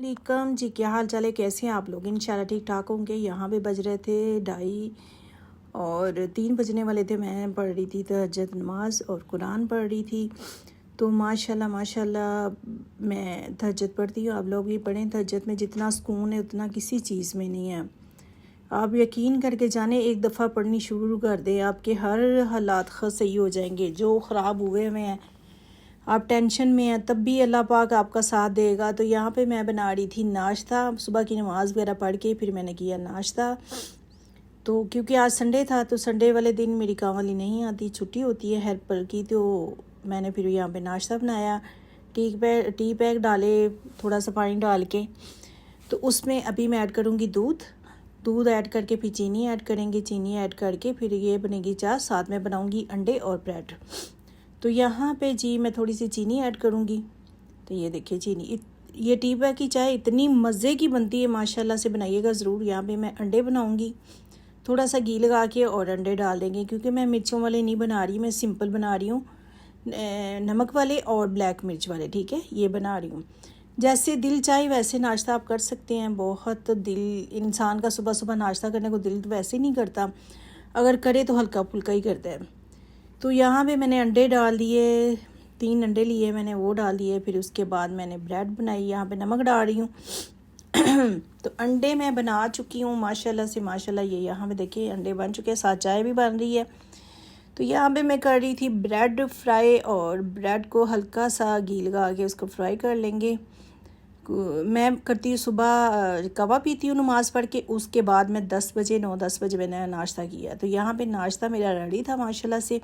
वालेकुम जी, क्या हाल चाल है? कैसे हैं आप लोग? इंशाल्लाह ठीक ठाक होंगे। यहाँ पे बज रहे थे 2:30 और 3 बजने वाले थे। मैं पढ़ रही थी तहज्जुद नमाज और कुरान पढ़ रही थी। तो माशाल्लाह माशाल्लाह मैं तहज्जुद पढ़ती हूँ। आप लोग भी पढ़ें। तहज्जुद में जितना सुकून है उतना किसी चीज़ में नहीं है। आप यकीन करके जाने, एक दफ़ा पढ़नी शुरू कर दें, आपके हर हालात सही हो जाएंगे। जो ख़राब हुए हुए हैं, आप टेंशन में हैं, तब भी अल्लाह पाक आपका साथ देगा। तो यहाँ पे मैं बना रही थी नाश्ता। सुबह की नमाज़ वगैरह पढ़ के फिर मैंने किया नाश्ता। तो क्योंकि आज संडे था, तो संडे वाले दिन मेरी काम वाली नहीं आती, छुट्टी होती है हेल्पर की। तो मैंने फिर यहाँ पे नाश्ता बनाया। टी पैक डाले, थोड़ा सा पानी डाल के। तो उसमें अभी मैं ऐड करूँगी दूध ऐड करके फिर चीनी ऐड करेंगे। चीनी ऐड करके फिर ये बनेगी चाय। साथ में बनाऊँगी अंडे और ब्रेड। तो यहाँ पे जी मैं थोड़ी सी चीनी ऐड करूँगी। तो ये देखिए चीनी, ये टी बैग की चाय इतनी मज़े की बनती है, माशाल्लाह से बनाइएगा ज़रूर। यहाँ पे मैं अंडे बनाऊँगी, थोड़ा सा घी लगा के और अंडे डाल देंगे। क्योंकि मैं मिर्चों वाले नहीं बना रही, मैं सिंपल बना रही हूँ, नमक वाले और ब्लैक मिर्च वाले। ठीक है, ये बना रही हूँ। जैसे दिल चाहे वैसे नाश्ता आप कर सकते हैं। बहुत दिल इंसान का सुबह सुबह नाश्ता करने को दिल तो वैसे नहीं करता, अगर करे तो हल्का फुल्का ही करता है। तो यहाँ पे मैंने अंडे डाल दिए, 3 अंडे लिए मैंने, वो डाल दिए। फिर उसके बाद मैंने ब्रेड बनाई, यहाँ पे नमक डाल रही हूँ। तो अंडे मैं बना चुकी हूँ माशाल्लाह से माशाल्लाह। ये यहाँ पे देखिए अंडे बन चुके हैं, साथ चाय भी बन रही है। तो यहाँ पे मैं कर रही थी ब्रेड फ्राई, और ब्रेड को हल्का सा घी लगा के उसको फ्राई कर लेंगे। मैं करती हूँ सुबह कहवा पीती हूँ नमाज़ पढ़ के, उसके बाद मैं 9-10 बजे मैंने नाश्ता किया। तो यहाँ पे नाश्ता मेरा रेडी था माशाल्लाह से।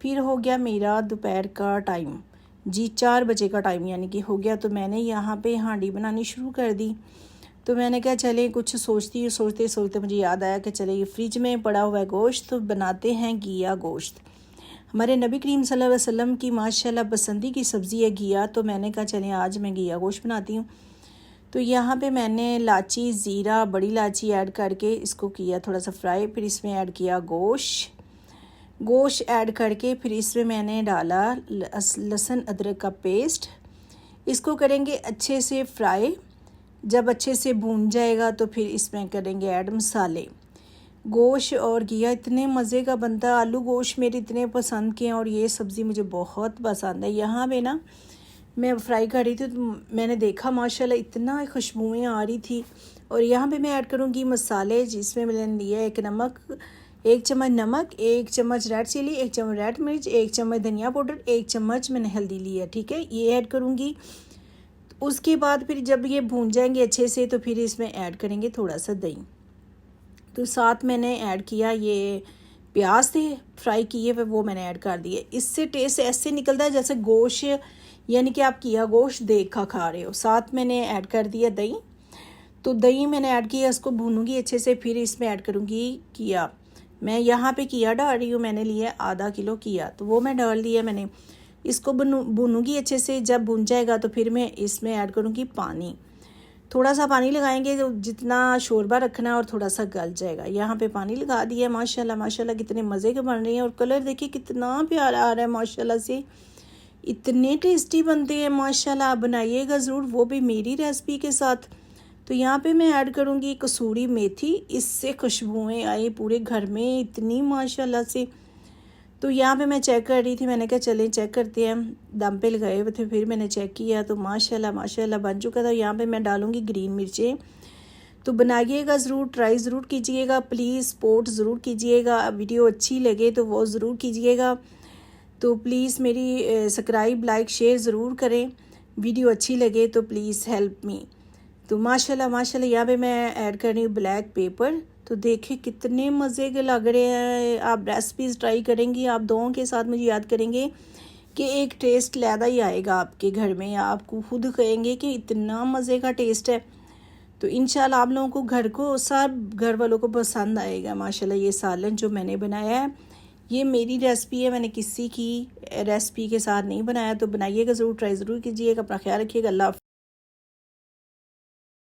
फिर हो गया मेरा दोपहर का टाइम जी, 4 बजे का टाइम यानी कि हो गया। तो मैंने यहाँ पे हांडी बनानी शुरू कर दी। तो मैंने कहा चले कुछ सोचते सोचते मुझे याद आया कि चले ये फ्रिज में पड़ा हुआ है गोश्त, तो बनाते हैं घिया गोश्त। हमारे नबी करीम सल्लल्लाहु अलैहि वसल्लम की माशाल्लाह पसंदी की सब्ज़ी है घिया। तो मैंने कहा चलें आज मैं घिया गोश्त बनाती हूँ। तो यहाँ पे मैंने इलायची, ज़ीरा, बड़ी इलायची ऐड करके इसको किया थोड़ा सा फ्राई। फिर इसमें ऐड किया गोश्त ऐड करके फिर इसमें मैंने डाला लहसुन अदरक का पेस्ट। इसको करेंगे अच्छे से फ्राई। जब अच्छे से भून जाएगा तो फिर इसमें करेंगे ऐड मसाले। गोश्त और घिया इतने मज़े का बनता है। आलू गोश्त मेरे इतने पसंद के हैं और ये सब्ज़ी मुझे बहुत पसंद है। यहाँ पे ना मैं फ्राई कर रही थी तो मैंने देखा माशाल्लाह इतना खुशबुएँ आ रही थी। और यहाँ पे मैं ऐड करूँगी मसाले, जिसमें मैंने लिया एक चम्मच नमक, 1 चम्मच रेड चिली, 1 चम्मच रेड मिर्च, 1 चम्मच धनिया पाउडर, 1 चम्मच मैंने हल्दी ली है। ठीक है, ये ऐड करूँगी। उसके बाद फिर जब ये भून जाएंगे अच्छे से तो फिर इसमें ऐड करेंगे थोड़ा सा दही। तो साथ मैंने ऐड किया ये प्याज थे फ्राई किए हुए, वो मैंने ऐड कर दिए। इससे टेस्ट ऐसे निकलता है जैसे गोश्त यानी कि आप किया गोश्त देखा खा रहे हो। साथ मैंने ऐड कर दिया दही। तो दही मैंने ऐड किया, इसको भूनूंगी अच्छे से। फिर इसमें ऐड करूँगी किया। मैं यहाँ पे किया डाल रही हूँ, मैंने लिया आधा किलो किया, तो वो मैं डाल दिया मैंने। इसको भूनूंगी अच्छे से। जब भून जाएगा तो फिर मैं इसमें ऐड करूँगी पानी। थोड़ा सा पानी लगाएंगे, तो जितना शोरबा रखना है और थोड़ा सा गल जाएगा। यहाँ पे पानी लगा दिया। माशाल्लाह माशाल्लाह कितने मज़े के बन रहे हैं। और कलर देखिए कितना प्यारा आ रहा है माशाल्लाह से। इतने टेस्टी बनते हैं माशाल्लाह। आप बनाइएगा ज़रूर, वो भी मेरी रेसिपी के साथ। तो यहाँ पे मैं ऐड करूँगी कसूरी मेथी। इससे खुशबुएँ आई पूरे घर में इतनी माशाल्लाह से। तो यहाँ पे मैं चेक कर रही थी, मैंने कहा चलें चेक करते हैं। दम पे लगाए हुए थे, फिर मैंने चेक किया तो माशाल्लाह माशाल्लाह बन चुका था। यहाँ पे मैं डालूँगी ग्रीन मिर्चें। तो बनाइएगा ज़रूर, ट्राई ज़रूर कीजिएगा, प्लीज़ सपोर्ट ज़रूर कीजिएगा। वीडियो अच्छी लगे तो वो ज़रूर कीजिएगा। तो प्लीज़ मेरी सब्सक्राइब, लाइक, शेयर ज़रूर करें। वीडियो अच्छी लगे तो प्लीज़ हेल्प मी। तो माशाल्लाह माशाल्लाह यहाँ पे मैं ऐड कर रही हूँ ब्लैक पेपर। तो देखिए कितने मज़े के लग रहे हैं। आप रेसिपीज़ ट्राई करेंगी, आप दोनों के साथ मुझे याद करेंगे कि एक टेस्ट लैदा ही आएगा आपके घर में, या आपको खुद कहेंगे कि इतना मज़े का टेस्ट है। तो इंशाल्लाह आप लोगों को सब घर वालों को पसंद आएगा माशाल्लाह। ये सालन जो मैंने बनाया है ये मेरी रेसिपी है, मैंने किसी की रेसिपी के साथ नहीं बनाया। तो बनाइएगा ज़रूर, ट्राई ज़रूर कीजिएगा। अपना ख्याल रखिएगा। अल्लाह।